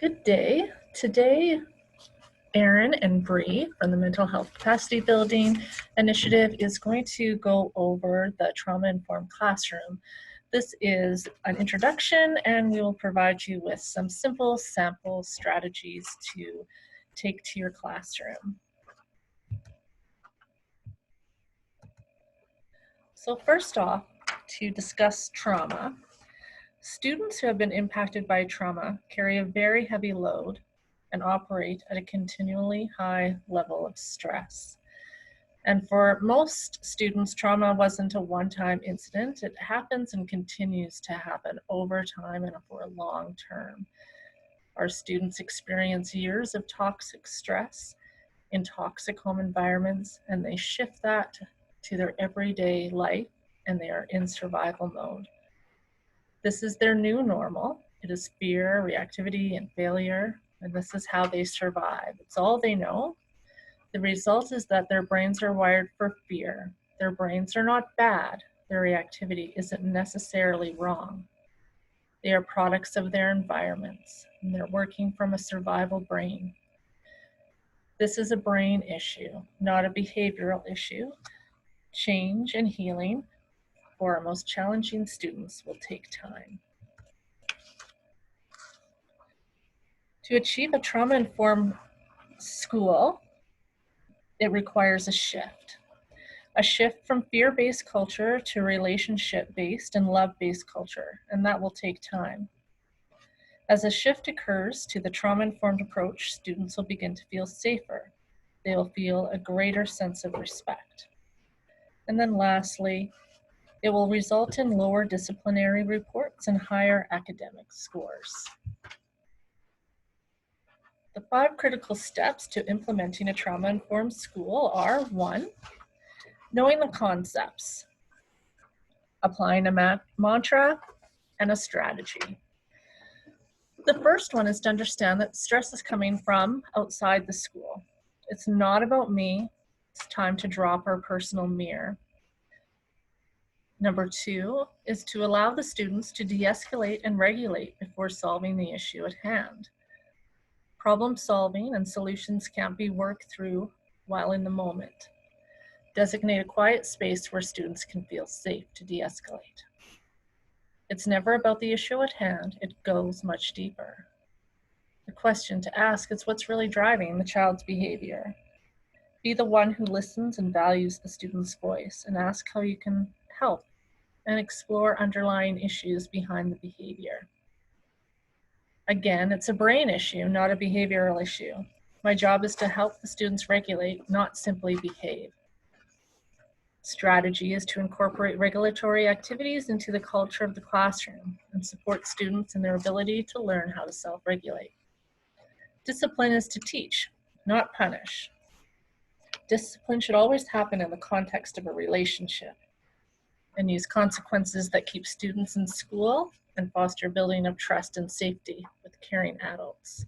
Good day. Today, Erin and Bree from the Mental Health Capacity Building Initiative is going to go over the trauma-informed classroom. This is an introduction, and we will provide you with some simple sample strategies to take to your classroom. So first off, to discuss trauma, students who have been impacted by trauma carry a very heavy load and operate at a continually high level of stress. And for most students, trauma wasn't a one-time incident. It happens and continues to happen over time and for a long term. Our students experience years of toxic stress in toxic home environments, and they shift that to their everyday life, and they are in survival mode. This is their new normal. It is fear, reactivity, and failure, and this is how they survive. It's all they know. The result is that their brains are wired for fear. Their brains are not bad. Their reactivity isn't necessarily wrong. They are products of their environments, and they're working from a survival brain. This is a brain issue, not a behavioral issue. Change and healing for our most challenging students will take time. To achieve a trauma-informed school, it requires a shift from fear-based culture to relationship-based and love-based culture, and that will take time. As a shift occurs to the trauma-informed approach, students will begin to feel safer. They will feel a greater sense of respect. And then lastly, it will result in lower disciplinary reports and higher academic scores. The 5 critical steps to implementing a trauma-informed school are: 1, knowing the concepts, applying a mantra and a strategy. The first one is to understand that stress is coming from outside the school. It's not about me. It's time to drop our personal mirror. Number 2 is to allow the students to de-escalate and regulate before solving the issue at hand. Problem solving and solutions can't be worked through while in the moment. Designate a quiet space where students can feel safe to de-escalate. It's never about the issue at hand. It goes much deeper. The question to ask is, what's really driving the child's behavior? Be the one who listens and values the student's voice, and ask how you can help and explore underlying issues behind the behavior. Again, it's a brain issue, not a behavioral issue. My job is to help the students regulate, not simply behave. Strategy is to incorporate regulatory activities into the culture of the classroom and support students in their ability to learn how to self-regulate. Discipline is to teach, not punish. Discipline should always happen in the context of a relationship and use consequences that keep students in school and foster building of trust and safety with caring adults.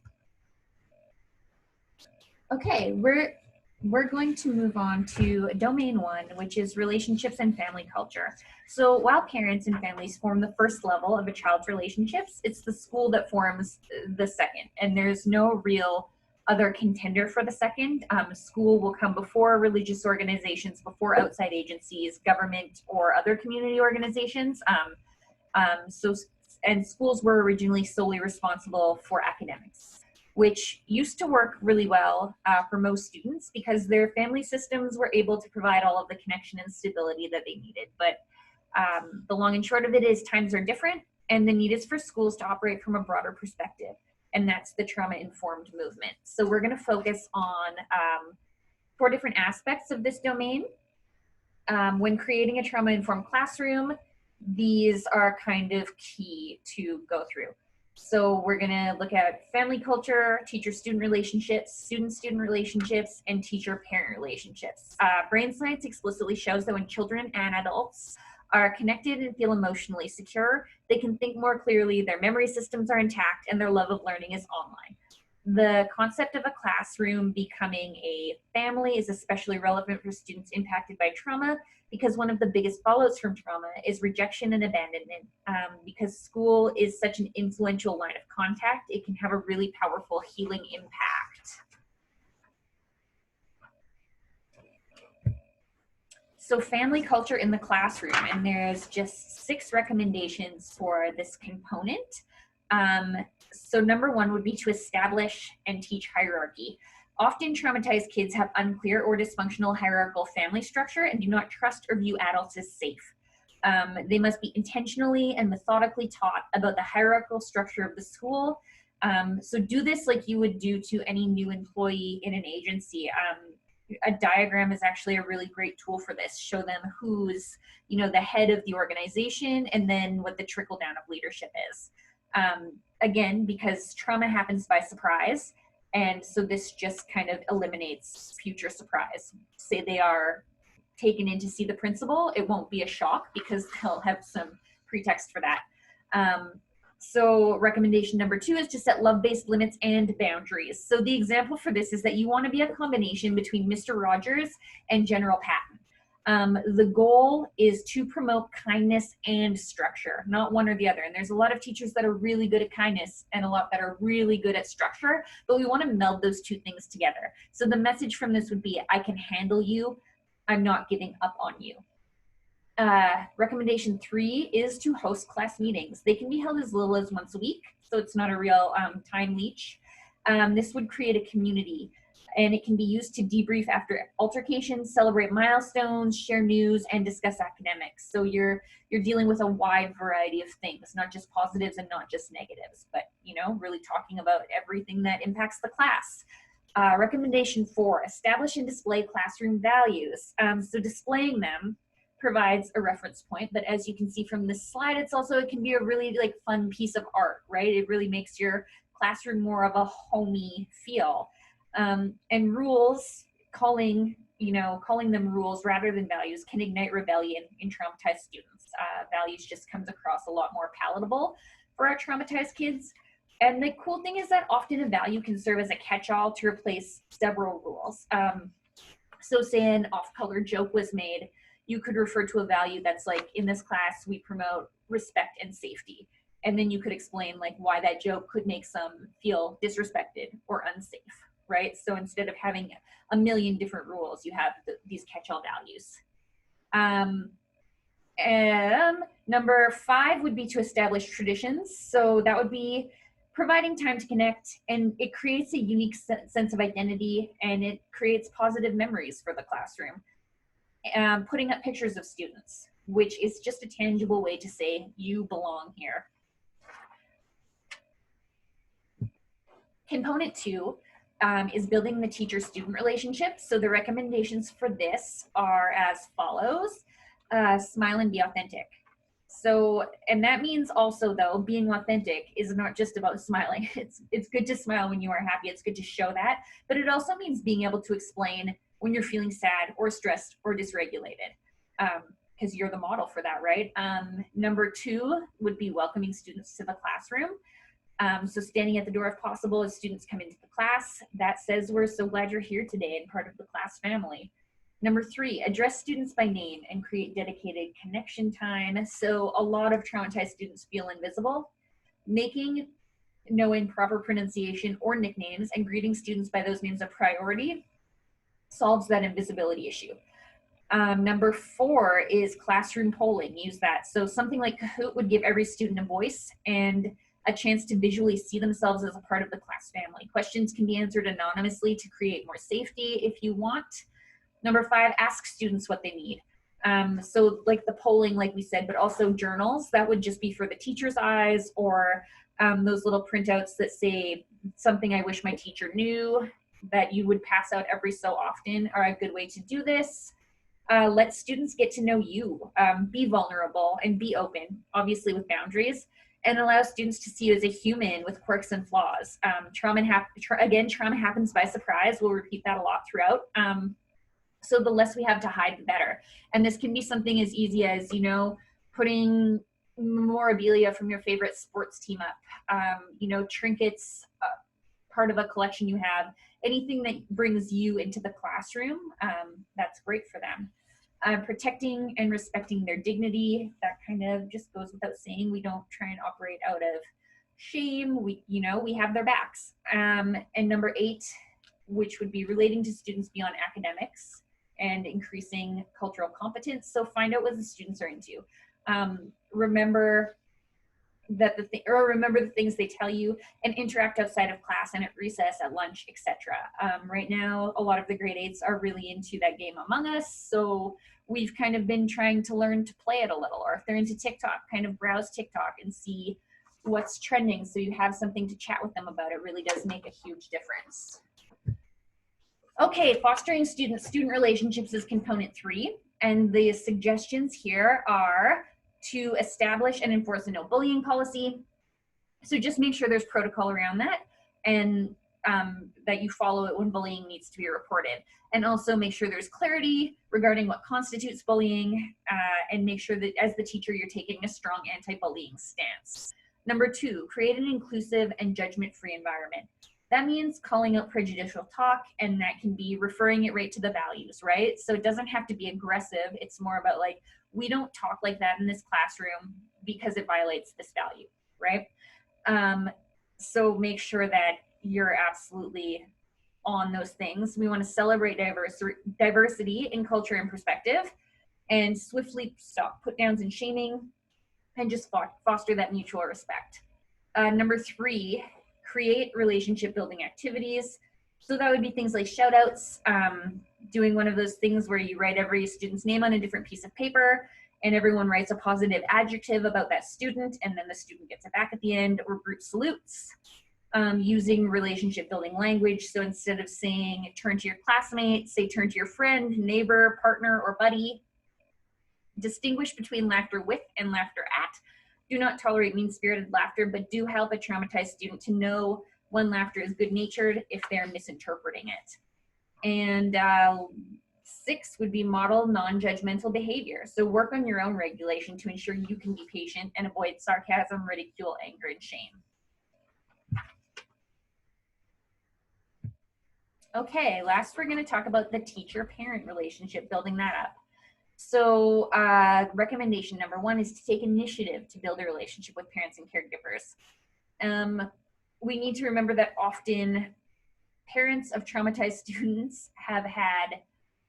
Okay, we're going to move on to domain 1, which is relationships and family culture. So while parents and families form the first level of a child's relationships, it's the school that forms the second, and there's no real other contender for the second. School will come before religious organizations, before outside agencies, government, or other community organizations. And schools were originally solely responsible for academics, which used to work really well for most students because their family systems were able to provide all of the connection and stability that they needed. But the long and short of it is times are different, and the need is for schools to operate from a broader perspective, and that's the trauma-informed movement. So we're going to focus on 4 different aspects of this domain. When creating a trauma-informed classroom, these are kind of key to go through. So we're going to look at family culture, teacher-student relationships, student-student relationships, and teacher-parent relationships. Brain science explicitly shows that when children and adults are connected and feel emotionally secure, they can think more clearly, their memory systems are intact, and their love of learning is online. The concept of a classroom becoming a family is especially relevant for students impacted by trauma because one of the biggest fallouts from trauma is rejection and abandonment. Because school is such an influential line of contact, it can have a really powerful healing impact. So family culture in the classroom, and there's just 6 recommendations for this component. So number 1 would be to establish and teach hierarchy. Often traumatized kids have unclear or dysfunctional hierarchical family structure and do not trust or view adults as safe. They must be intentionally and methodically taught about the hierarchical structure of the school. So do this like you would do to any new employee in an agency. A diagram is actually a really great tool for this. Show them who's, the head of the organization and then what the trickle down of leadership is. Again, because trauma happens by surprise, and so this just kind of eliminates future surprise. Say they are taken in to see the principal, it won't be a shock because they'll have some pretext for that. So recommendation number 2 is to set love-based limits and boundaries. So the example for this is that you want to be a combination between Mr. Rogers and General Patton. The goal is to promote kindness and structure, not one or the other. And there's a lot of teachers that are really good at kindness and a lot that are really good at structure, but we want to meld those 2 things together. So the message from this would be, I can handle you, I'm not giving up on you. Recommendation 3 is to host class meetings. They can be held as little as once a week, so it's not a real time leech. This would create a community, and it can be used to debrief after altercations, celebrate milestones, share news, and discuss academics. So you're dealing with a wide variety of things, not just positives and not just negatives, but really talking about everything that impacts the class. Recommendation 4, establish and display classroom values. So displaying them provides a reference point, but as you can see from this slide, it can be a really fun piece of art, right? It really makes your classroom more of a homey feel. And rules, calling them rules rather than values can ignite rebellion in traumatized students. Values just comes across a lot more palatable for our traumatized kids. And the cool thing is that often a value can serve as a catch-all to replace several rules. So say an off-color joke was made, you could refer to a value that's like, in this class, we promote respect and safety. And then you could explain why that joke could make some feel disrespected or unsafe, right? So instead of having a million different rules, you have these catch-all values. And number 5 would be to establish traditions. So that would be providing time to connect, and it creates a unique sense of identity, and it creates positive memories for the classroom. Putting up pictures of students, which is just a tangible way to say you belong here. Component 2 is building the teacher-student relationship. So the recommendations for this are as follows. Smile and be authentic. So, and that means also though, being authentic is not just about smiling. It's good to smile when you are happy. It's good to show that, but it also means being able to explain when you're feeling sad or stressed or dysregulated, because you're the model for that, right? Number 2 would be welcoming students to the classroom. So standing at the door if possible as students come into the class. That says we're so glad you're here today and part of the class family. Number 3, address students by name and create dedicated connection time. So a lot of traumatized students feel invisible. Making knowing proper pronunciation or nicknames and greeting students by those names a priority solves that invisibility issue. Number 4 is classroom polling. Use that. So something like Kahoot would give every student a voice and a chance to visually see themselves as a part of the class family. Questions can be answered anonymously to create more safety if you want. Number 5, ask students what they need. So like the polling, like we said, but also journals, that would just be for the teacher's eyes, or those little printouts that say something I wish my teacher knew, that you would pass out every so often, are a good way to do this. Let students get to know you, be vulnerable and be open, obviously with boundaries, and allow students to see you as a human with quirks and flaws. Trauma happens by surprise. We'll repeat that a lot throughout. So the less we have to hide, the better. And this can be something as easy as, putting memorabilia from your favorite sports team up, trinkets, part of a collection you have, anything that brings you into the classroom, that's great for them. Protecting and respecting their dignity, that kind of just goes without saying. We don't try and operate out of shame. We have their backs. And number 8, which would be relating to students beyond academics and increasing cultural competence. So find out what the students are into. Remember the things they tell you, and interact outside of class and at recess, at lunch, etc. Right now, a lot of the grade 8s are really into that game Among Us, so we've kind of been trying to learn to play it a little. Or if they're into TikTok, kind of browse TikTok and see what's trending, so you have something to chat with them about. It really does make a huge difference. Okay, fostering student relationships is component 3, and the suggestions here are to establish and enforce a no bullying policy. So just make sure there's protocol around that, and that you follow it when bullying needs to be reported. And also make sure there's clarity regarding what constitutes bullying, and make sure that as the teacher, you're taking a strong anti-bullying stance. Number 2, create an inclusive and judgment-free environment. That means calling out prejudicial talk, and that can be referring it right to the values, right? So it doesn't have to be aggressive. It's more about like, we don't talk like that in this classroom because it violates this value, right? So make sure that you're absolutely on those things. We want to celebrate diversity in culture and perspective, and swiftly stop put downs and shaming, and just foster that mutual respect. Number 3, create relationship building activities. So that would be things like shout outs, doing one of those things where you write every student's name on a different piece of paper, and everyone writes a positive adjective about that student, and then the student gets it back at the end, or group salutes. Using relationship building language. So instead of saying turn to your classmate, say turn to your friend, neighbor, partner, or buddy. Distinguish between laughter with and laughter at. Do not tolerate mean-spirited laughter, but do help a traumatized student to know when laughter is good-natured if they're misinterpreting it. And 6 would be model non-judgmental behavior. So work on your own regulation to ensure you can be patient and avoid sarcasm, ridicule, anger, and shame. Okay, last we're going to talk about the teacher-parent relationship, building that up. So recommendation number 1 is to take initiative to build a relationship with parents and caregivers. We need to remember that often parents of traumatized students have had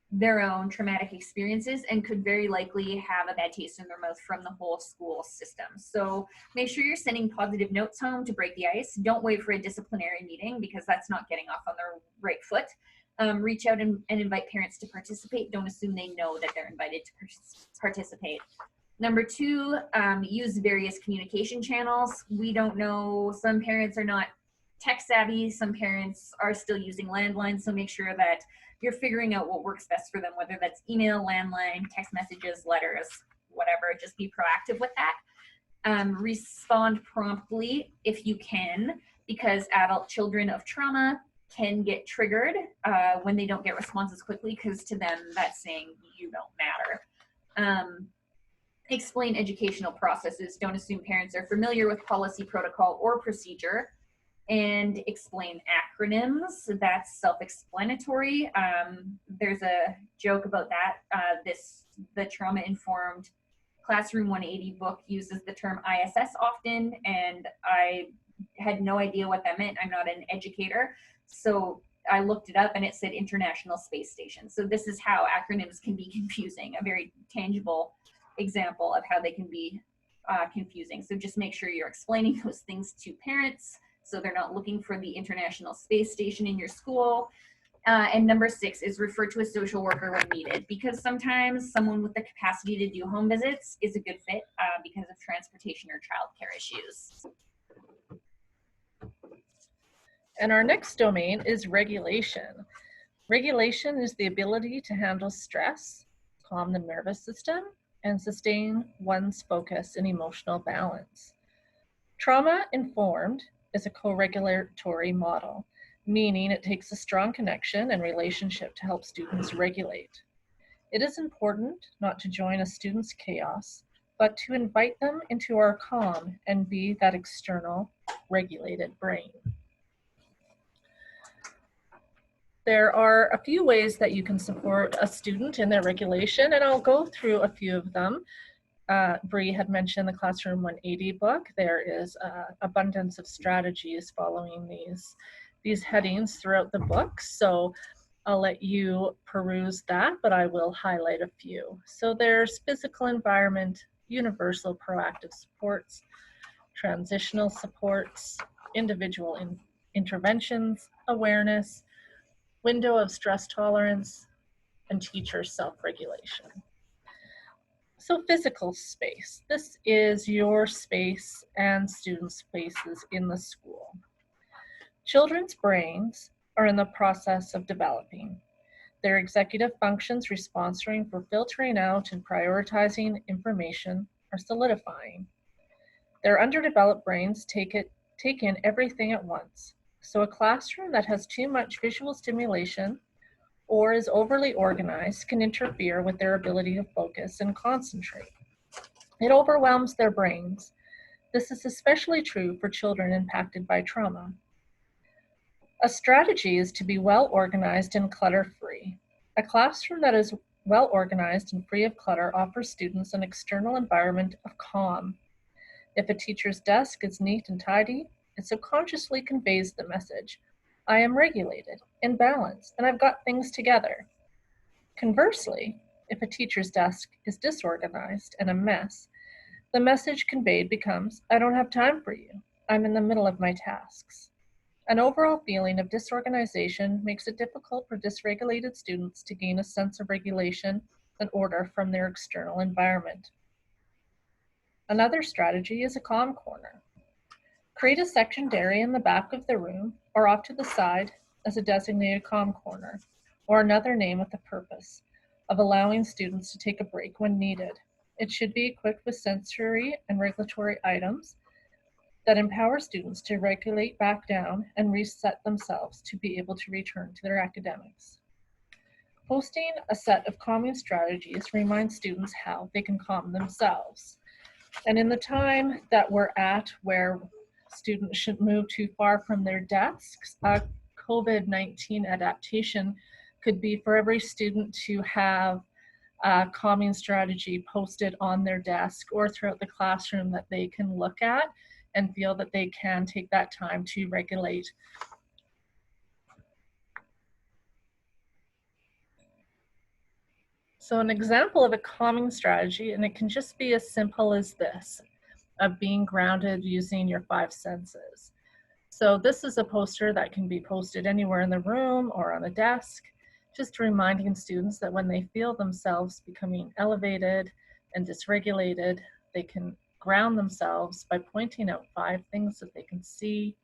their own traumatic experiences and could very likely have a bad taste in their mouth from the whole school system. So make sure you're sending positive notes home to break the ice. Don't wait for a disciplinary meeting, because that's not getting off on the right foot. Reach out and invite parents to participate. Don't assume they know that they're invited to participate. Number 2, use various communication channels. We don't know, some parents are not tech savvy, some parents are still using landlines, so make sure that you're figuring out what works best for them, whether that's email, landline, text messages, letters, whatever. Just be proactive with that. Respond promptly if you can, because adult children of trauma can get triggered when they don't get responses quickly, because to them that's saying you don't matter. Explain educational processes. Don't assume parents are familiar with policy, protocol, or procedure. And explain acronyms. That's self-explanatory. There's a joke about that. The Trauma Informed Classroom 180 book uses the term ISS often, and I had no idea what that meant. I'm not an educator, so I looked it up and it said International Space Station. So this is how acronyms can be confusing, a very tangible example of how they can be confusing. So just make sure you're explaining those things to parents, so they're not looking for the International Space Station in your school. And number 6 is refer to a social worker when needed, because sometimes someone with the capacity to do home visits is a good fit because of transportation or childcare issues. And our next domain is regulation. Regulation is the ability to handle stress, calm the nervous system, and sustain one's focus and emotional balance. Trauma-informed is a co-regulatory model, meaning it takes a strong connection and relationship to help students regulate. It is important not to join a student's chaos, but to invite them into our calm and be that external regulated brain. There are a few ways that you can support a student in their regulation, and I'll go through a few of them. Bree had mentioned the Classroom 180 book. There is abundance of strategies following these headings throughout the book. So I'll let you peruse that, but I will highlight a few. So there's physical environment, universal proactive supports, transitional supports, individual interventions, awareness, window of stress tolerance, and teacher self-regulation. So physical space. This is your space and student spaces in the school. Children's brains are in the process of developing. Their executive functions responsible for filtering out and prioritizing information are solidifying. Their underdeveloped brains take in everything at once. So a classroom that has too much visual stimulation or is overly organized can interfere with their ability to focus and concentrate. It overwhelms their brains. This is especially true for children impacted by trauma. A strategy is to be well organized and clutter-free. A classroom that is well organized and free of clutter offers students an external environment of calm. If a teacher's desk is neat and tidy, it subconsciously conveys the message, I am regulated, in balance, and I've got things together. Conversely, if a teacher's desk is disorganized and a mess, the message conveyed becomes, I don't have time for you. I'm in the middle of my tasks. An overall feeling of disorganization makes it difficult for dysregulated students to gain a sense of regulation and order from their external environment. Another strategy is a calm corner. Create a sectioned area in the back of the room or off to the side as a designated calm corner, or another name with the purpose of allowing students to take a break when needed. It should be equipped with sensory and regulatory items that empower students to regulate back down and reset themselves to be able to return to their academics. Posting a set of calming strategies reminds students how they can calm themselves. And in the time that we're at where students shouldn't move too far from their desks, COVID-19 adaptation could be for every student to have a calming strategy posted on their desk or throughout the classroom that they can look at and feel that they can take that time to regulate. So an example of a calming strategy, and it can just be as simple as this, of being grounded using your 5 senses. So this is a poster that can be posted anywhere in the room or on a desk, just reminding students that when they feel themselves becoming elevated and dysregulated, they can ground themselves by pointing out 5 things that they can see,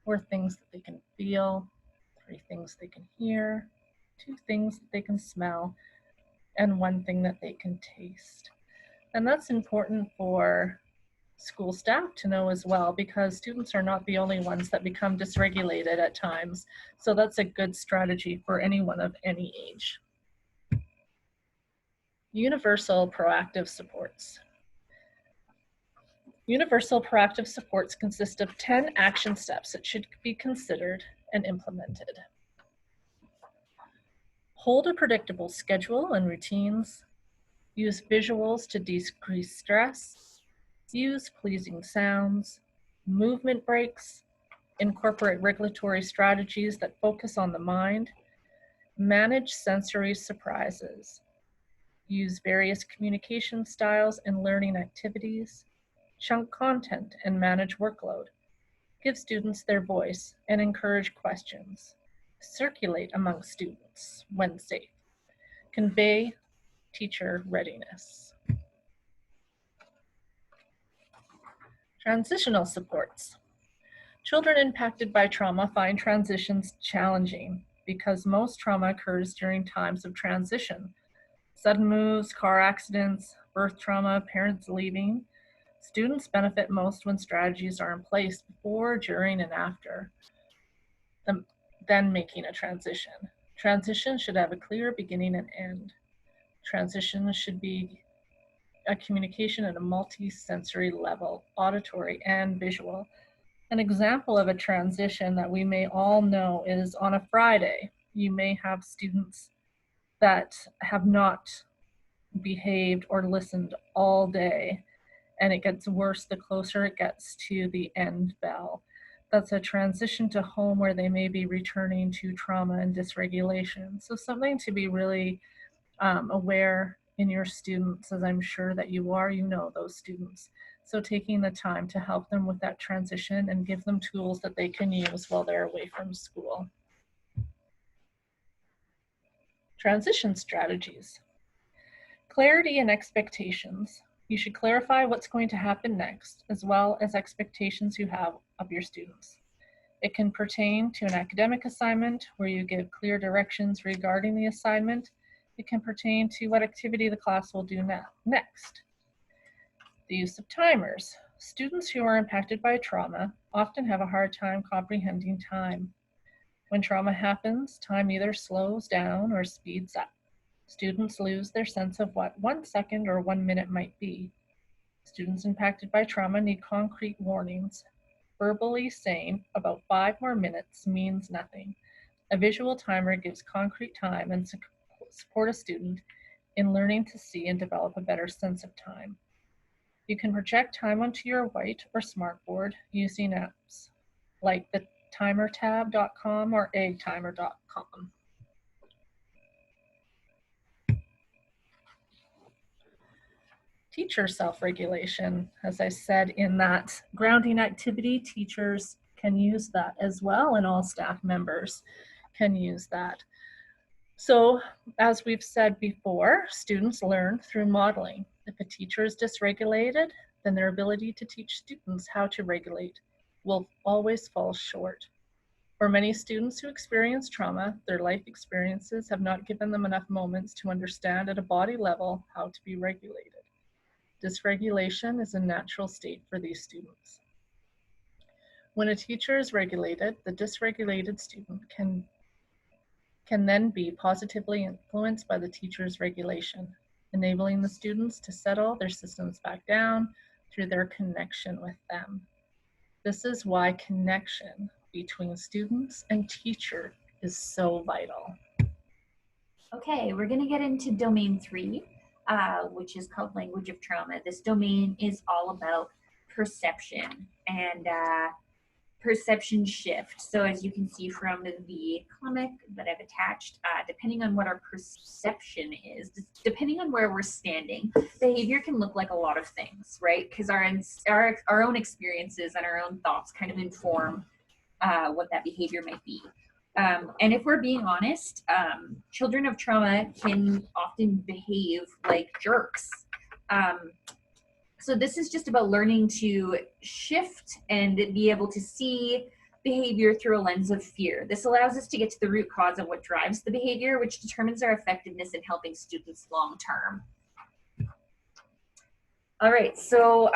4 things that they can feel, 3 things they can hear, 2 things that they can smell, and 1 thing that they can taste. And that's important for school staff to know as well, because students are not the only ones that become dysregulated at times. So that's a good strategy for anyone of any age. Universal proactive supports. Universal proactive supports consist of 10 action steps that should be considered and implemented. Hold a predictable schedule and routines. Use visuals to decrease stress. Use pleasing sounds. Movement breaks. Incorporate regulatory strategies that focus on the mind. Manage sensory surprises. Use various communication styles and learning activities. Chunk content and manage workload. Give students their voice and encourage questions. Circulate among students when safe. Convey teacher readiness. Transitional supports. Children impacted by trauma find transitions challenging because most trauma occurs during times of transition. Sudden moves, car accidents, birth trauma, parents leaving. Students benefit most when strategies are in place before, during, and after then making a transition. Transition should have a clear beginning and end. Transition should be a communication at a multi-sensory level, auditory and visual. An example of a transition that we may all know is on a Friday. You may have students that have not behaved or listened all day, and it gets worse the closer it gets to the end bell. That's a transition to home where they may be returning to trauma and dysregulation. So something to be really aware in your students, as I'm sure that you are, you know those students. So taking the time to help them with that transition and give them tools that they can use while they're away from school. Transition strategies. Clarity and expectations. You should clarify what's going to happen next, as well as expectations you have of your students. It can pertain to an academic assignment where you give clear directions regarding the assignment. It can pertain to what activity the class will do next. The use of timers. Students who are impacted by trauma often have a hard time comprehending time. When trauma happens, time either slows down or speeds up. Students lose their sense of what 1 second or 1 minute might be. Students impacted by trauma need concrete warnings. Verbally saying about 5 more minutes means nothing. A visual timer gives concrete time and support a student in learning to see and develop a better sense of time. You can project time onto your white or smartboard using apps like the timertab.com or eggtimer.com. Teacher self-regulation. As I said, in that grounding activity, teachers can use that as well, and all staff members can use that. So, as we've said before, students learn through modeling. If a teacher is dysregulated, then their ability to teach students how to regulate will always fall short. For many students who experience trauma, their life experiences have not given them enough moments to understand at a body level how to be regulated. Dysregulation is a natural state for these students. When a teacher is regulated, the dysregulated student can then be positively influenced by the teacher's regulation, enabling the students to settle their systems back down through their connection with them. This is why connection between students and teacher is so vital. Okay, we're gonna get into domain 3, which is called language of trauma. This domain is all about perception and perception shift. So as you can see from the comic that I've attached, depending on what our perception is, depending on where we're standing, behavior can look like a lot of things, right? Because our own experiences and our own thoughts kind of inform what that behavior might be. And if we're being honest, children of trauma can often behave like jerks. So this is just about learning to shift and be able to see behavior through a lens of fear. This allows us to get to the root cause of what drives the behavior, which determines our effectiveness in helping students long term. All right, so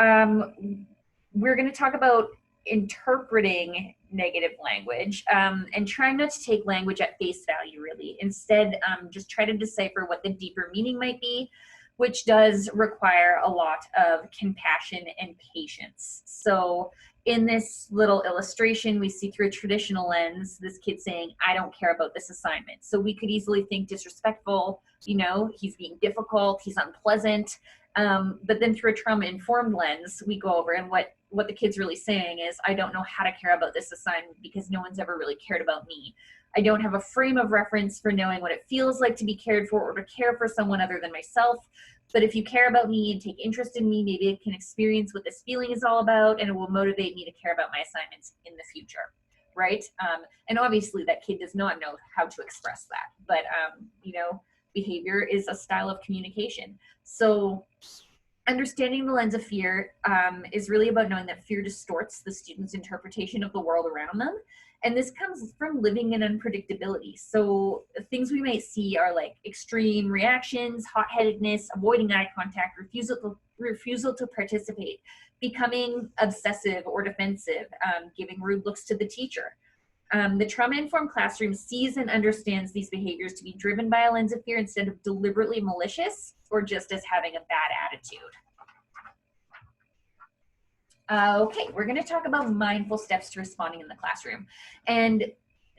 we're going to talk about interpreting negative language and trying not to take language at face value, really. Instead, just try to decipher what the deeper meaning might be, which does require a lot of compassion and patience. So in this little illustration, we see through a traditional lens, this kid saying, I don't care about this assignment. So we could easily think disrespectful, you know, he's being difficult, he's unpleasant. But then through a trauma-informed lens, we go over and what the kid's really saying is, I don't know how to care about this assignment because no one's ever really cared about me. I don't have a frame of reference for knowing what it feels like to be cared for or to care for someone other than myself. But if you care about me and take interest in me, maybe I can experience what this feeling is all about, and it will motivate me to care about my assignments in the future, right? And obviously that kid does not know how to express that, but you know, behavior is a style of communication. So understanding the lens of fear is really about knowing that fear distorts the student's interpretation of the world around them. And this comes from living in unpredictability. So things we might see are like extreme reactions, hot-headedness, avoiding eye contact, refusal to participate, becoming obsessive or defensive, giving rude looks to the teacher. The trauma-informed classroom sees and understands these behaviors to be driven by a lens of fear instead of deliberately malicious or just as having a bad attitude. Okay, we're going to talk about mindful steps to responding in the classroom. And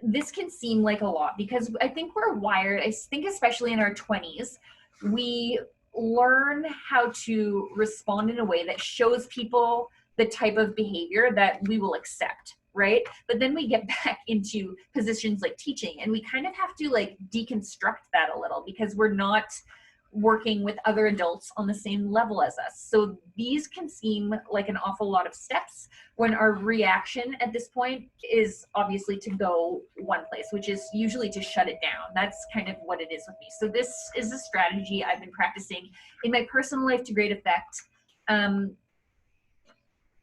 this can seem like a lot because I think we're wired, I think especially in our 20s, we learn how to respond in a way that shows people the type of behavior that we will accept, right? But then we get back into positions like teaching and we kind of have to like deconstruct that a little because we're not working with other adults on the same level as us. So these can seem like an awful lot of steps when our reaction at this point is obviously to go one place, which is usually to shut it down. That's kind of what it is with me. So this is a strategy I've been practicing in my personal life to great effect.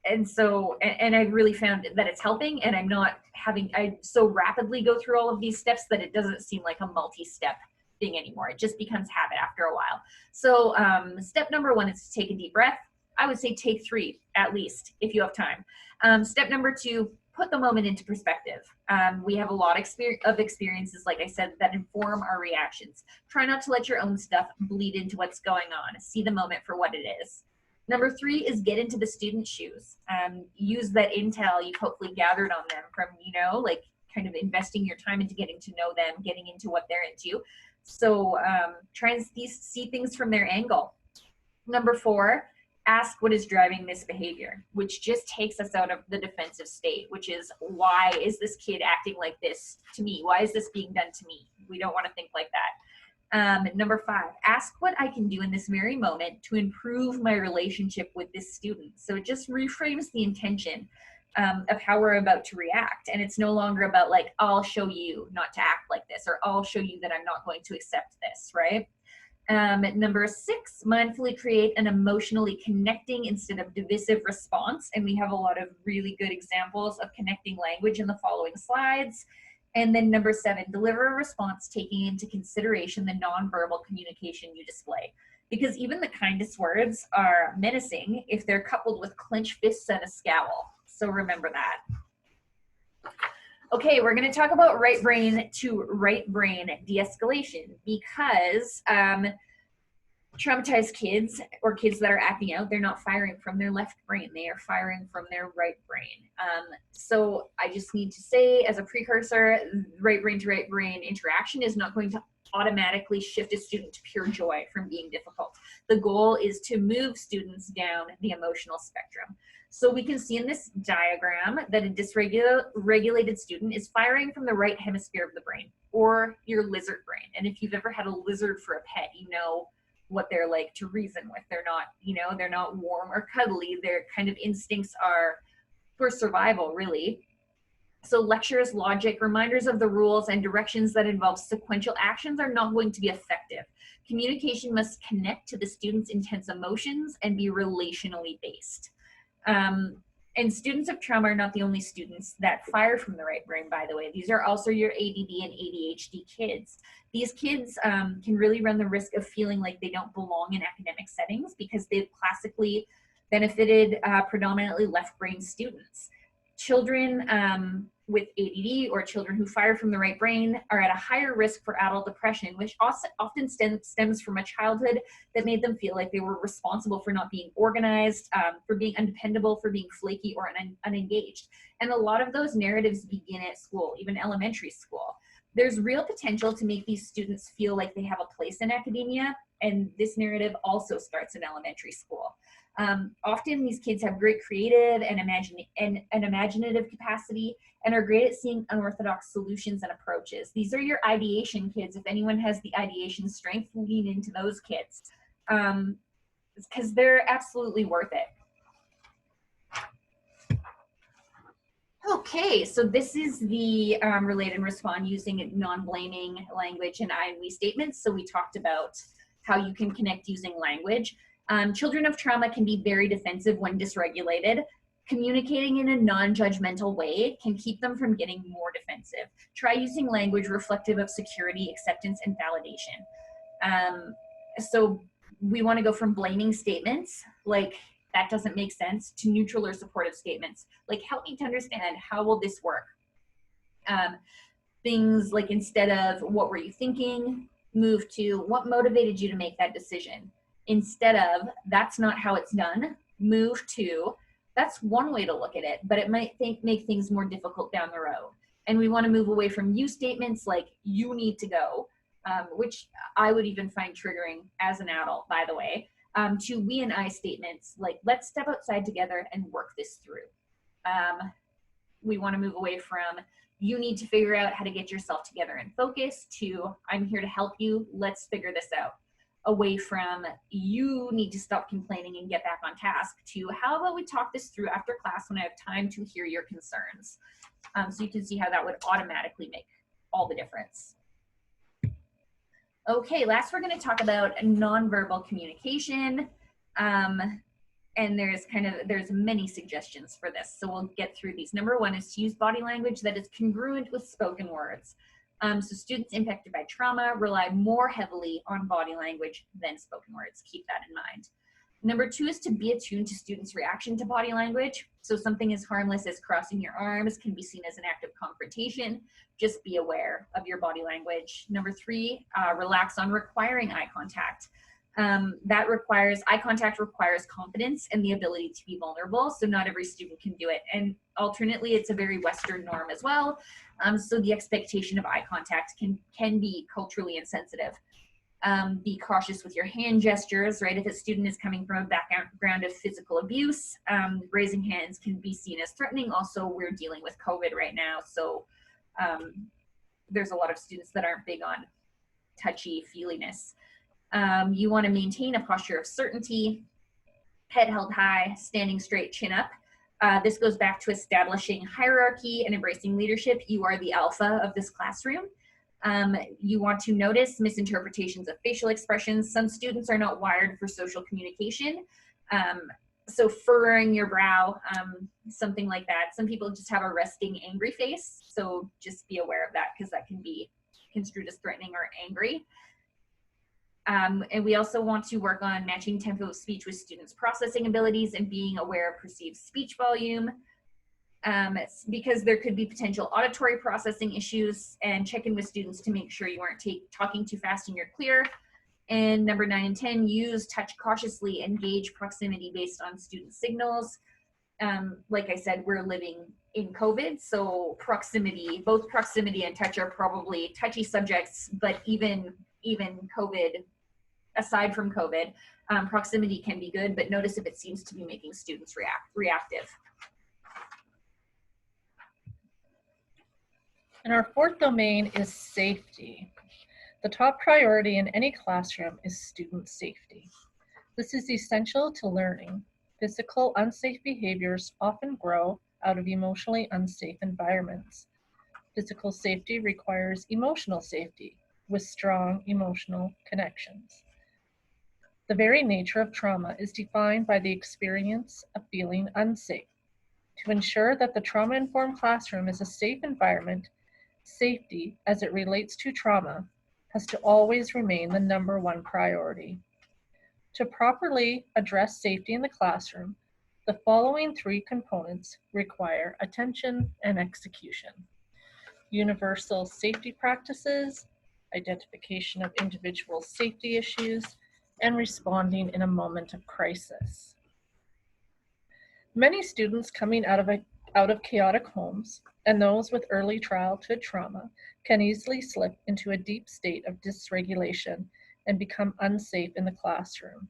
And so, and I've really found that it's helping, and I so rapidly go through all of these steps that it doesn't seem like a multi-step thing anymore. It just becomes habit after a while. So step number 1 is to take a deep breath. I would say take 3 at least if you have time. Step number 2, put the moment into perspective. We have a lot of experiences, like I said, that inform our reactions. Try not to let your own stuff bleed into what's going on. See the moment for what it is. Number 3 is get into the student's shoes. Use that intel you've hopefully gathered on them from, like kind of investing your time into getting to know them, getting into what they're into. So try and see things from their angle. Number 4, ask what is driving this behavior, which just takes us out of the defensive state, which is, why is this kid acting like this to me? Why is this being done to me? We don't want to think like that. Number 5, ask what I can do in this very moment to improve my relationship with this student. So it just reframes the intention of how we're about to react. And it's no longer about like, I'll show you not to act like this, or I'll show you that I'm not going to accept this, right? Number 6, mindfully create an emotionally connecting instead of divisive response. And we have a lot of really good examples of connecting language in the following slides. And then number 7, deliver a response taking into consideration the nonverbal communication you display. Because even the kindest words are menacing if they're coupled with clenched fists and a scowl. So remember that. Okay, we're going to talk about right brain to right brain de-escalation because traumatized kids or kids that are acting out, they're not firing from their left brain, they are firing from their right brain. So I just need to say as a precursor, right brain to right brain interaction is not going to automatically shift a student to pure joy from being difficult. The goal is to move students down the emotional spectrum. So we can see in this diagram that a dysregulated student is firing from the right hemisphere of the brain, or your lizard brain. And if you've ever had a lizard for a pet, you know what they're like to reason with. They're not, they're not warm or cuddly. Their kind of instincts are for survival, really. So lectures, logic, reminders of the rules, and directions that involve sequential actions are not going to be effective. Communication must connect to the student's intense emotions and be relationally based. And students of trauma are not the only students that fire from the right brain, by the way. These are also your ADD and ADHD kids. These kids can really run the risk of feeling like they don't belong in academic settings because they've classically benefited predominantly left brain students. Children with ADD or children who fire from the right brain are at a higher risk for adult depression, which often stems from a childhood that made them feel like they were responsible for not being organized, for being undependable, for being flaky or unengaged. And a lot of those narratives begin at school, even elementary school. There's real potential to make these students feel like they have a place in academia, and this narrative also starts in elementary school. Often these kids have great creative and imaginative capacity and are great at seeing unorthodox solutions and approaches. These are your ideation kids. If anyone has the ideation strength, lean into those kids because they're absolutely worth it. Okay, so this is the relate and respond using non-blaming language and I and we statements. So we talked about how you can connect using language. Children of trauma can be very defensive when dysregulated. Communicating in a non-judgmental way can keep them from getting more defensive. Try using language reflective of security, acceptance, and validation. So we want to go from blaming statements, like that doesn't make sense, to neutral or supportive statements, like help me to understand, how will this work? Things like instead of what were you thinking, move to what motivated you to make that decision. Instead of that's not how it's done, move to that's one way to look at it, but it might make things more difficult down the road. And we want to move away from you statements like you need to go, which I would even find triggering as an adult, by the way, to we and I statements like let's step outside together and work this through. We want to move away from you need to figure out how to get yourself together and focus to I'm here to help you, let's figure this out. Away from you need to stop complaining and get back on task to how about we talk this through after class when I have time to hear your concerns. So you can see how that would automatically make all the difference. Okay, last we're going to talk about nonverbal communication. And there's many suggestions for this. So we'll get through these. Number one is to use body language that is congruent with spoken words. So students impacted by trauma rely more heavily on body language than spoken words. Keep that in mind. Number two is to be attuned to students' reaction to body language. So something as harmless as crossing your arms can be seen as an act of confrontation. Just be aware of your body language. Number three, relax on requiring eye contact. Eye contact requires confidence and the ability to be vulnerable. So not every student can do it. And alternately, it's a very Western norm as well. So the expectation of eye contact can be culturally insensitive. Be cautious with your hand gestures, right? If a student is coming from a background of physical abuse, raising hands can be seen as threatening. Also, we're dealing with COVID right now. So there's a lot of students that aren't big on touchy-feeliness. You want to maintain a posture of certainty, head held high, standing straight, chin up. This goes back to establishing hierarchy and embracing leadership. You are the alpha of this classroom. You want to notice misinterpretations of facial expressions. Some students are not wired for social communication. So furrowing your brow, something like that. Some people just have a resting angry face. So just be aware of that because that can be construed as threatening or angry. And we also want to work on matching tempo of speech with students' processing abilities and being aware of perceived speech volume. Because there could be potential auditory processing issues, and check in with students to make sure you aren't talking too fast and you're clear. And number 9 and 10, use touch cautiously and gauge proximity based on student signals. Like I said, we're living in COVID, so proximity, both proximity and touch are probably touchy subjects, but even COVID, aside from COVID, proximity can be good, but notice if it seems to be making students reactive. And our fourth domain is safety. The top priority in any classroom is student safety. This is essential to learning. Physical unsafe behaviors often grow out of emotionally unsafe environments. Physical safety requires emotional safety with strong emotional connections. The very nature of trauma is defined by the experience of feeling unsafe. To ensure that the trauma-informed classroom is a safe environment, safety as it relates to trauma has to always remain the number one priority. To properly address safety in the classroom, the following 3 components require attention and execution: universal safety practices, identification of individual safety issues, and responding in a moment of crisis. Many students coming out of chaotic homes and those with early childhood trauma can easily slip into a deep state of dysregulation and become unsafe in the classroom.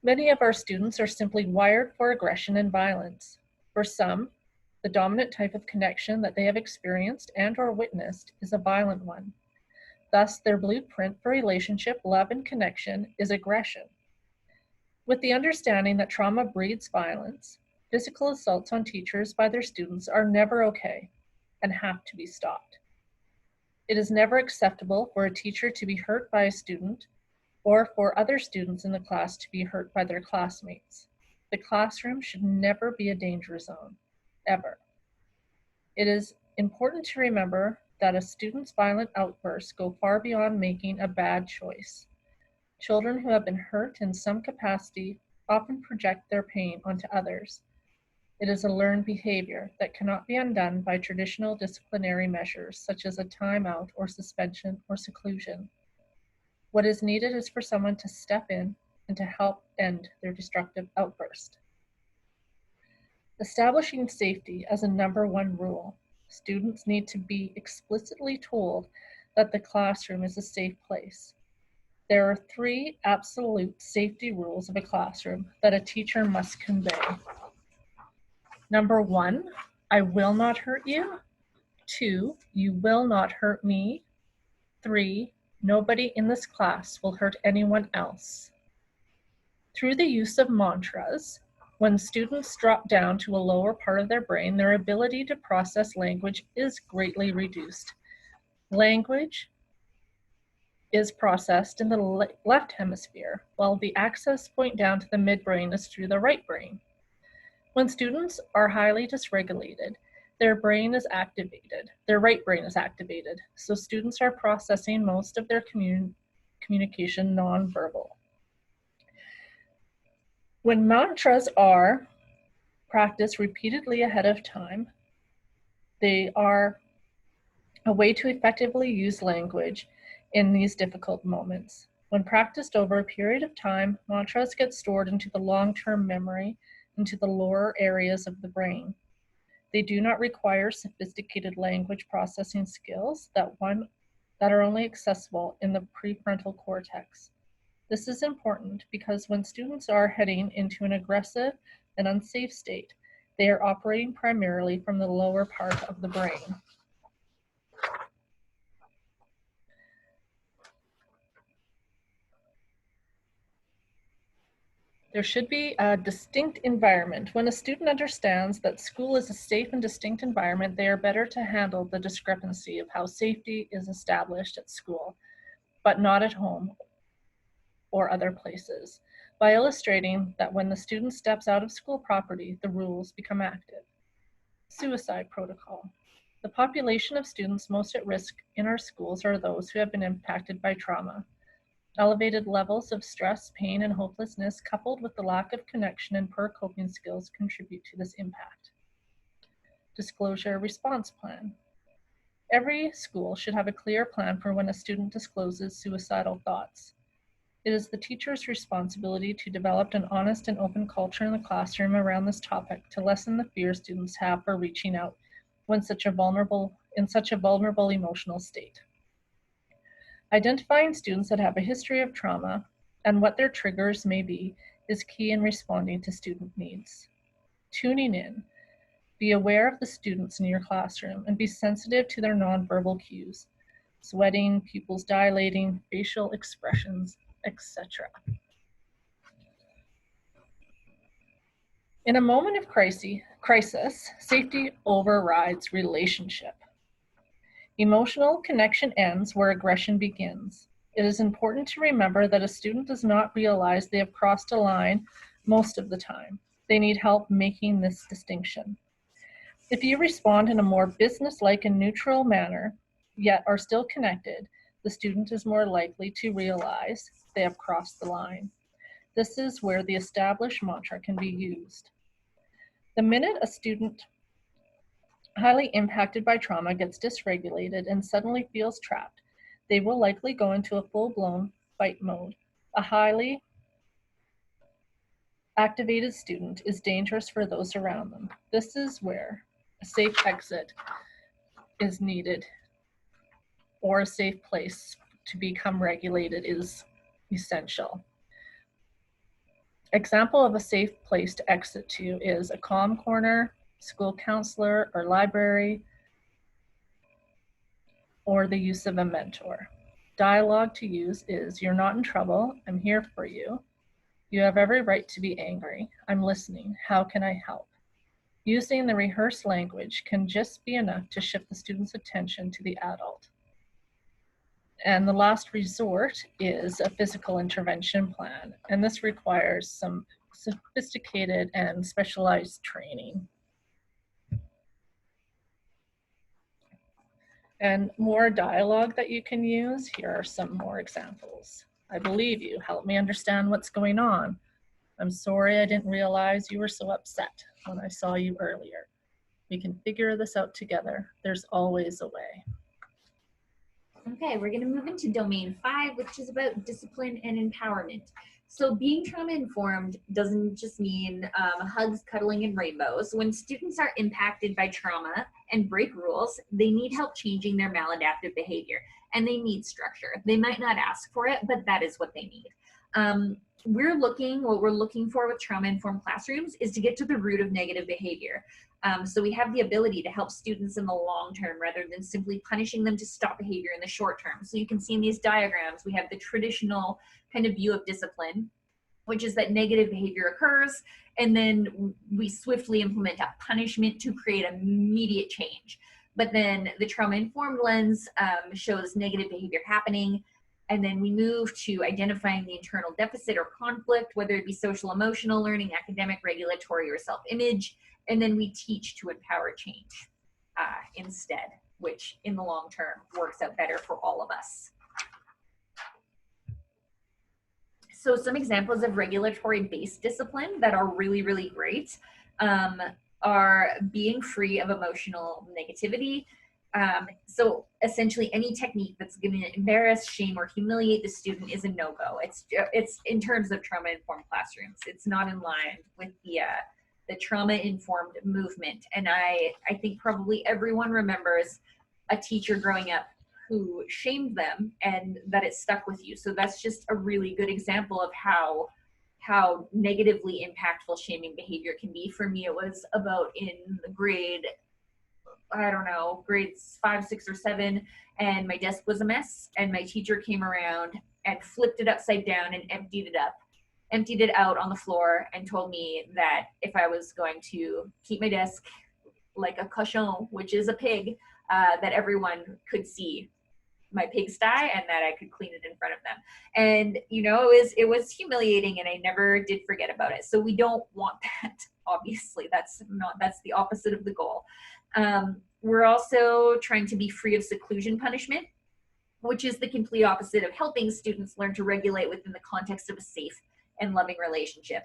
Many of our students are simply wired for aggression and violence. For some, the dominant type of connection that they have experienced and/or witnessed is a violent one. Thus, their blueprint for relationship, love, and connection is aggression. With the understanding that trauma breeds violence, physical assaults on teachers by their students are never okay and have to be stopped. It is never acceptable for a teacher to be hurt by a student or for other students in the class to be hurt by their classmates. The classroom should never be a danger zone, ever. It is important to remember that a student's violent outbursts go far beyond making a bad choice. Children who have been hurt in some capacity often project their pain onto others. It is a learned behavior that cannot be undone by traditional disciplinary measures such as a timeout or suspension or seclusion. What is needed is for someone to step in and to help end their destructive outburst. Establishing safety as a number one rule. Students need to be explicitly told that the classroom is a safe place. There are 3 absolute safety rules of a classroom that a teacher must convey. Number 1, I will not hurt you. 2, you will not hurt me. 3, nobody in this class will hurt anyone else. Through the use of mantras, when students drop down to a lower part of their brain, their ability to process language is greatly reduced. Language is processed in the left hemisphere, while the access point down to the midbrain is through the right brain. When students are highly dysregulated, their brain is activated, their right brain is activated, so students are processing most of their communication nonverbal. When mantras are practiced repeatedly ahead of time, they are a way to effectively use language in these difficult moments. When practiced over a period of time, mantras get stored into the long-term memory, into the lower areas of the brain. They do not require sophisticated language processing skills that are only accessible in the prefrontal cortex. This is important because when students are heading into an aggressive and unsafe state, they are operating primarily from the lower part of the brain. There should be a distinct environment. When a student understands that school is a safe and distinct environment, they are better to handle the discrepancy of how safety is established at school, but not at home or other places, by illustrating that when the student steps out of school property, the rules become active. Suicide protocol. The population of students most at risk in our schools are those who have been impacted by trauma. Elevated levels of stress, pain, and hopelessness, coupled with the lack of connection and poor coping skills, contribute to this impact. Disclosure response plan. Every school should have a clear plan for when a student discloses suicidal thoughts. It is the teacher's responsibility to develop an honest and open culture in the classroom around this topic to lessen the fear students have for reaching out when in such a vulnerable emotional state. Identifying students that have a history of trauma and what their triggers may be is key in responding to student needs. Tuning in, be aware of the students in your classroom and be sensitive to their nonverbal cues, sweating, pupils dilating, facial expressions, etc. In a moment of crisis, safety overrides relationship. Emotional connection ends where aggression begins. It is important to remember that a student does not realize they have crossed a line most of the time. They need help making this distinction. If you respond in a more business-like and neutral manner, yet are still connected, the student is more likely to realize they have crossed the line. This is where the established mantra can be used. The minute a student highly impacted by trauma gets dysregulated and suddenly feels trapped, they will likely go into a full-blown fight mode. A highly activated student is dangerous for those around them. This is where a safe exit is needed, or a safe place to become regulated is essential. Example of a safe place to exit to is a calm corner, school counselor or library, or the use of a mentor. Dialogue to use is, you're not in trouble, I'm here for you. You have every right to be angry. I'm listening. How can I help? Using the rehearsed language can just be enough to shift the student's attention to the adult. And the last resort is a physical intervention plan, and this requires some sophisticated and specialized training. And more dialogue that you can use. Here are some more examples. I believe you. Help me understand what's going on. I'm sorry I didn't realize you were so upset when I saw you earlier. We can figure this out together. There's always a way. Okay, we're going to move into domain 5, which is about discipline and empowerment. So being trauma-informed doesn't just mean hugs, cuddling, and rainbows. When students are impacted by trauma, and break rules, they need help changing their maladaptive behavior, and they need structure. They might not ask for it, but that is what they need. What we're looking for with trauma-informed classrooms is to get to the root of negative behavior. So we have the ability to help students in the long term rather than simply punishing them to stop behavior in the short term. So you can see in these diagrams, we have the traditional kind of view of discipline, which is that negative behavior occurs, and then we swiftly implement a punishment to create immediate change. But then the trauma-informed lens shows negative behavior happening, and then we move to identifying the internal deficit or conflict, whether it be social emotional learning, academic, regulatory, or self-image, and then we teach to empower change instead, which in the long term works out better for all of us. So some examples of regulatory-based discipline that are really, really great are being free of emotional negativity. So essentially any technique that's going to embarrass, shame, or humiliate the student is a no-go. It's in terms of trauma-informed classrooms. It's not in line with the trauma-informed movement. And I think probably everyone remembers a teacher growing up who shamed them and that it stuck with you. So that's just a really good example of how negatively impactful shaming behavior can be. For me, it was about in the grades 5, 6, or 7, and my desk was a mess, and my teacher came around and flipped it upside down and emptied it out on the floor, and told me that if I was going to keep my desk like a cochon, which is a pig, that everyone could see my pigsty and that I could clean it in front of them. And it was humiliating, and I never did forget about it. So we don't want that. Obviously, that's the opposite of the goal. We're also trying to be free of seclusion punishment, which is the complete opposite of helping students learn to regulate within the context of a safe and loving relationship.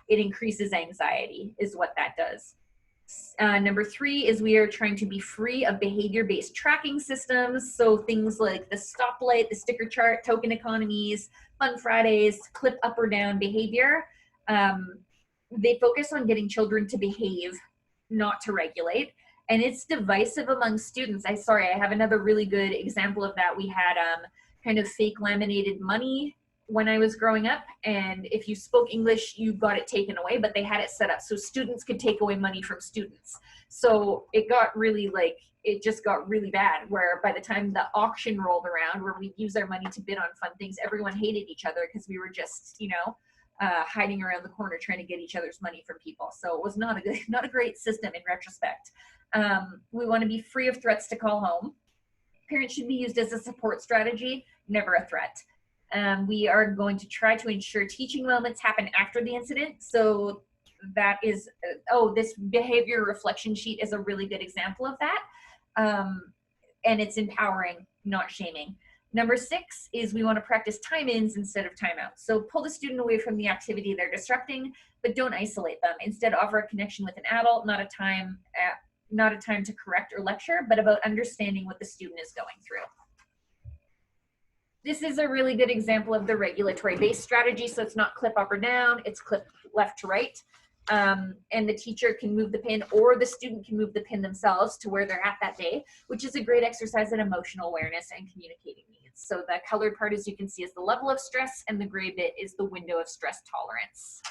It increases anxiety is what that does. Number 3 is we are trying to be free of behavior-based tracking systems. So things like the stoplight, the sticker chart, token economies, fun Fridays, clip up or down behavior. They focus on getting children to behave, not to regulate. And it's divisive among students. I have another really good example of that. We had kind of fake laminated money when I was growing up, and if you spoke English, you got it taken away, but they had it set up so students could take away money from students. So it just got really bad, where by the time the auction rolled around, where we use our money to bid on fun things, everyone hated each other because we were just, hiding around the corner trying to get each other's money from people. So it was not a great system in retrospect. We want to be free of threats to call home. Parents should be used as a support strategy, never a threat. We are going to try to ensure teaching moments happen after the incident. So that is, this behavior reflection sheet is a really good example of that. And it's empowering, not shaming. Number 6 is we want to practice time-ins instead of timeouts. So pull the student away from the activity they're disrupting, but don't isolate them. Instead, offer a connection with an adult, not a time to correct or lecture, but about understanding what the student is going through. This is a really good example of the regulatory-based strategy. So it's not clip up or down, it's clip left to right. And the teacher can move the pin, or the student can move the pin themselves to where they're at that day, which is a great exercise in emotional awareness and communicating needs. So the colored part, as you can see, is the level of stress, and the gray bit is the window of stress tolerance.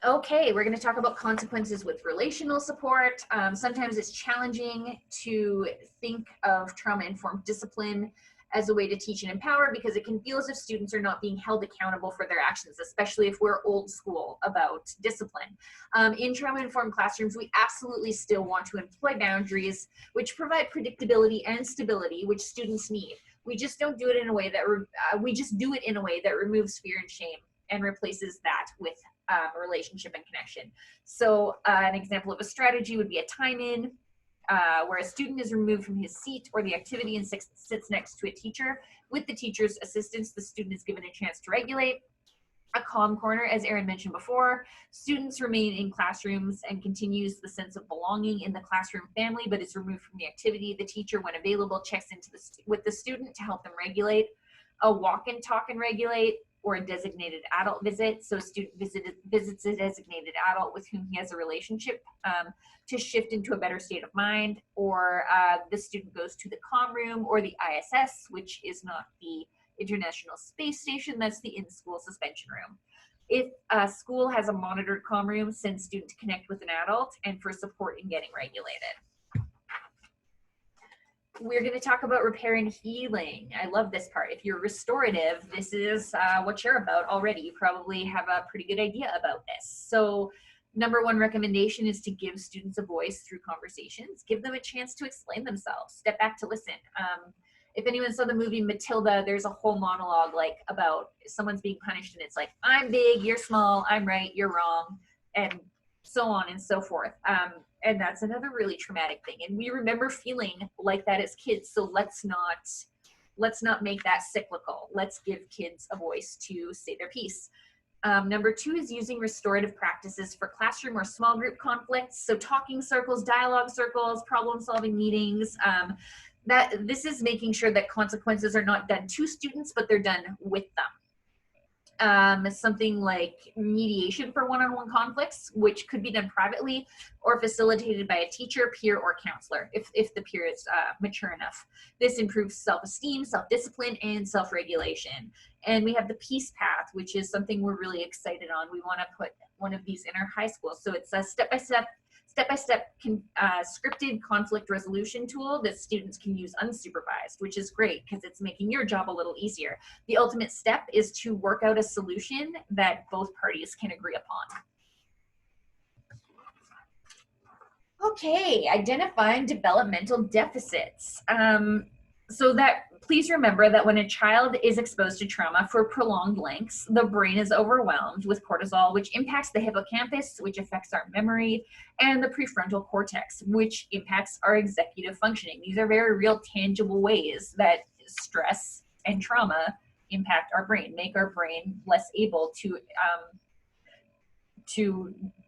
Okay, we're going to talk about consequences with relational support. Sometimes it's challenging to think of trauma-informed discipline as a way to teach and empower, because it can feel as if students are not being held accountable for their actions, especially if we're old school about discipline. In trauma-informed classrooms, we absolutely still want to employ boundaries which provide predictability and stability, which students need. We just don't do it in a way that do it in a way that removes fear and shame and replaces that with relationship and connection. So an example of a strategy would be a time-in, where a student is removed from his seat or the activity and sits next to a teacher. With the teacher's assistance, the student is given a chance to regulate. A calm corner, as Erin mentioned before, students remain in classrooms and continues the sense of belonging in the classroom family, but is removed from the activity. The teacher, when available, checks into with the student to help them regulate. A walk and talk and regulate. or a designated adult visit. So a student visits a designated adult with whom he has a relationship to shift into a better state of mind, or the student goes to the comm room or the ISS, which is not the International Space Station, that's the in-school suspension room. If a school has a monitored comm room, send student to connect with an adult and for support in getting regulated. We're going to talk about repair and healing. I love this part. If you're restorative, this is what you're about already. You probably have a pretty good idea about this. So number one recommendation is to give students a voice through conversations. Give them a chance to explain themselves. Step back to listen. If anyone saw the movie Matilda, there's a whole monologue like about someone's being punished and it's like, I'm big, you're small, I'm right, you're wrong, and so on and so forth. And that's another really traumatic thing. And we remember feeling like that as kids. So let's not make that cyclical. Let's give kids a voice to say their piece. Number two is using restorative practices for classroom or small group conflicts. So talking circles, dialogue circles, problem solving meetings. This is making sure that consequences are not done to students, but they're done with them. Something like mediation for one-on-one conflicts, which could be done privately or facilitated by a teacher, peer, or counselor, if the peer is mature enough. This improves self-esteem, self-discipline, and self-regulation. And we have the peace path, which is something we're really excited on. We want to put one of these in our high school. So it's a step-by-step scripted conflict resolution tool that students can use unsupervised, which is great because it's making your job a little easier. The ultimate step is to work out a solution that both parties can agree upon. Okay, identifying developmental deficits. So that please remember that when a child is exposed to trauma for prolonged lengths, the brain is overwhelmed with cortisol, which impacts the hippocampus, which affects our memory, and the prefrontal cortex, which impacts our executive functioning. These are very real, tangible ways that stress and trauma impact our brain, make our brain less able to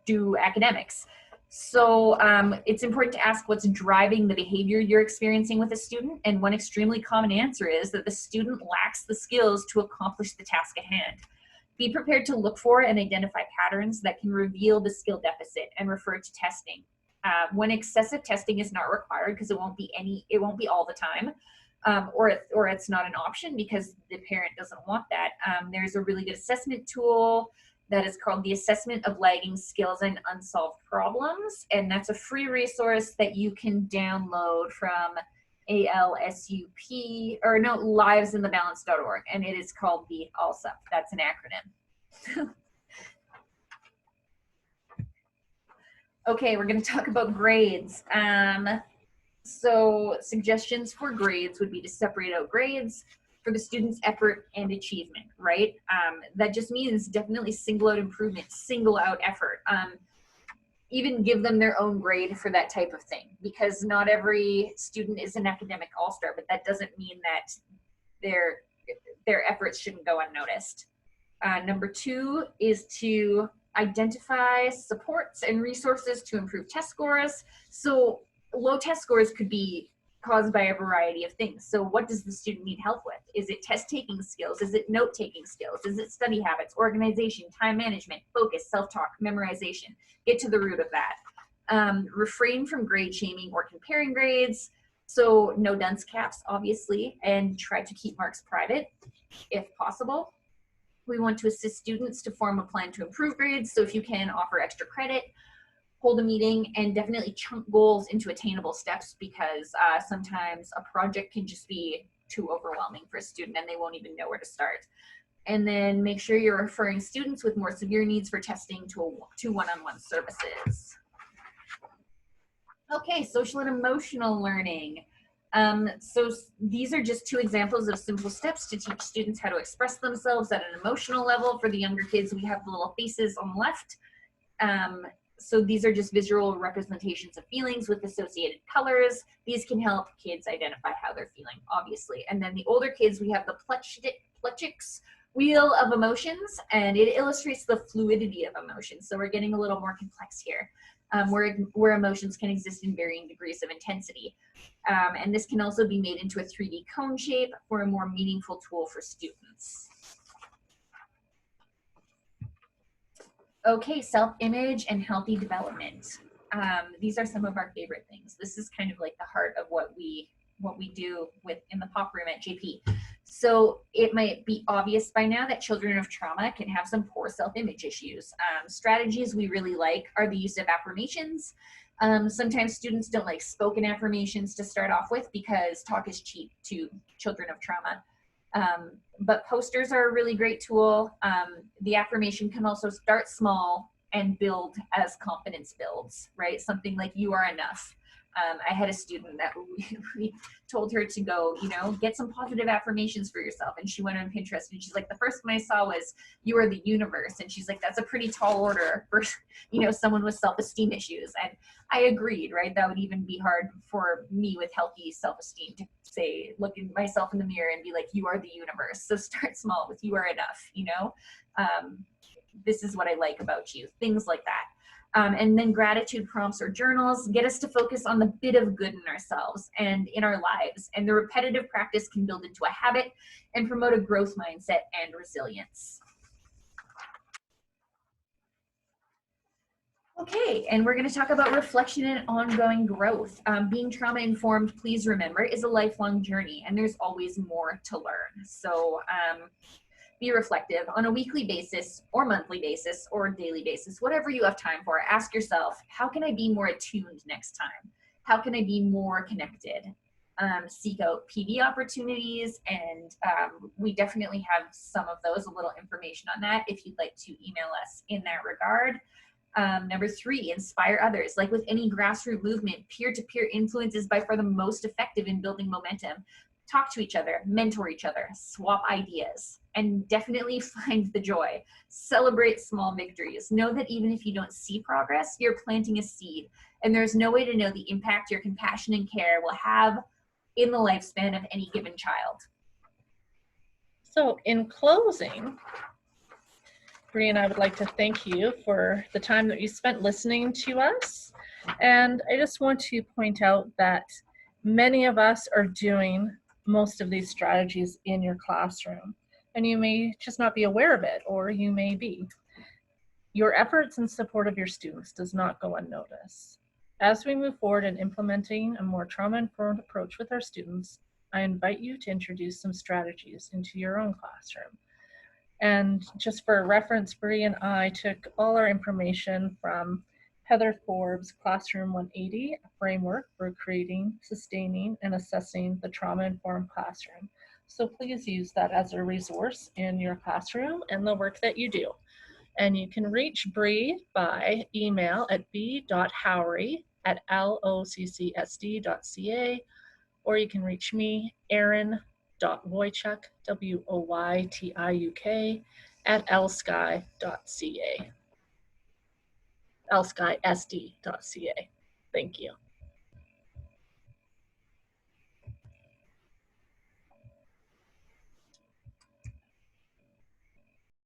do academics. So it's important to ask what's driving the behavior you're experiencing with a student. And one extremely common answer is that the student lacks the skills to accomplish the task at hand. Be prepared to look for and identify patterns that can reveal the skill deficit and refer to testing. When excessive testing is not required, because it won't be all the time, or it's not an option because the parent doesn't want that. There's a really good assessment tool that is called the Assessment of Lagging Skills and Unsolved Problems. And that's a free resource that you can download from livesinthebalance.org. And it is called the ALSUP. That's an acronym. Okay, we're going to talk about grades. So suggestions for grades would be to separate out grades for the student's effort and achievement, right? That just means definitely single out improvement, single out effort. Even give them their own grade for that type of thing, because not every student is an academic all-star, but that doesn't mean that their efforts shouldn't go unnoticed. Number two is to identify supports and resources to improve test scores. So low test scores could be caused by a variety of things. So what does the student need help with? Is it test-taking skills? Is it note-taking skills? Is it study habits, organization, time management, focus, self-talk, memorization? Get to the root of that. Refrain from grade shaming or comparing grades. So no dunce caps, obviously, and try to keep marks private if possible. We want to assist students to form a plan to improve grades. So if you can, offer extra credit, hold a meeting, and definitely chunk goals into attainable steps, because sometimes a project can just be too overwhelming for a student and they won't even know where to start. And then make sure you're referring students with more severe needs for testing to one-on-one services. Okay, social and emotional learning. So these are just two examples of simple steps to teach students how to express themselves at an emotional level. For the younger kids, we have the little faces on the left. So these are just visual representations of feelings with associated colors. These can help kids identify how they're feeling, obviously. And then the older kids, we have the Plutchik's wheel of emotions, and it illustrates the fluidity of emotions. So we're getting a little more complex here, where emotions can exist in varying degrees of intensity. And this can also be made into a 3D cone shape for a more meaningful tool for students. Okay, self-image and healthy development. These are some of our favorite things. This is kind of like the heart of what we do with in the pop room at JP. So it might be obvious by now that children of trauma can have some poor self-image issues. Strategies we really like are the use of affirmations. Sometimes students don't like spoken affirmations to start off with because talk is cheap to children of trauma. But posters are a really great tool. The affirmation can also start small and build as confidence builds, right? Something like "you are enough." I had a student that we told her to go, get some positive affirmations for yourself. And she went on Pinterest and she's like, the first one I saw was "you are the universe." And she's like, that's a pretty tall order for, someone with self-esteem issues. And I agreed, right? That would even be hard for me with healthy self-esteem to say, look at myself in the mirror and be like, you are the universe. So start small with "you are enough," this is what I like about you, things like that. And then gratitude prompts or journals get us to focus on the bit of good in ourselves and in our lives. And the repetitive practice can build into a habit and promote a growth mindset and resilience. Okay, and we're going to talk about reflection and ongoing growth. Being trauma informed, please remember, is a lifelong journey, and there's always more to learn. So be reflective on a weekly basis or monthly basis or daily basis, whatever you have time for. Ask yourself, how can I be more attuned next time? How can I be more connected? Seek out PD opportunities, and we definitely have some of those, a little information on that if you'd like to email us in that regard. Number 3, inspire others. Like with any grassroots movement, peer-to-peer influence is by far the most effective in building momentum. Talk to each other, mentor each other, swap ideas, and definitely find the joy. Celebrate small victories. Know that even if you don't see progress, you're planting a seed, and there's no way to know the impact your compassion and care will have in the lifespan of any given child. So in closing, Bree and I would like to thank you for the time that you spent listening to us. And I just want to point out that many of us are doing most of these strategies in your classroom, and you may just not be aware of it, or you may be. Your efforts in support of your students does not go unnoticed. As we move forward in implementing a more trauma-informed approach with our students, I invite you to introduce some strategies into your own classroom. And just for reference, Bree and I took all our information from Heather Forbes' Classroom 180, a framework for creating, sustaining, and assessing the trauma-informed classroom. So please use that as a resource in your classroom and the work that you do. And you can reach Bree by email at b.howry@loccsd.ca, or you can reach me, Erin.Woychuk, WOYTIUK, @lsky.ca, lskysd.ca. Thank you.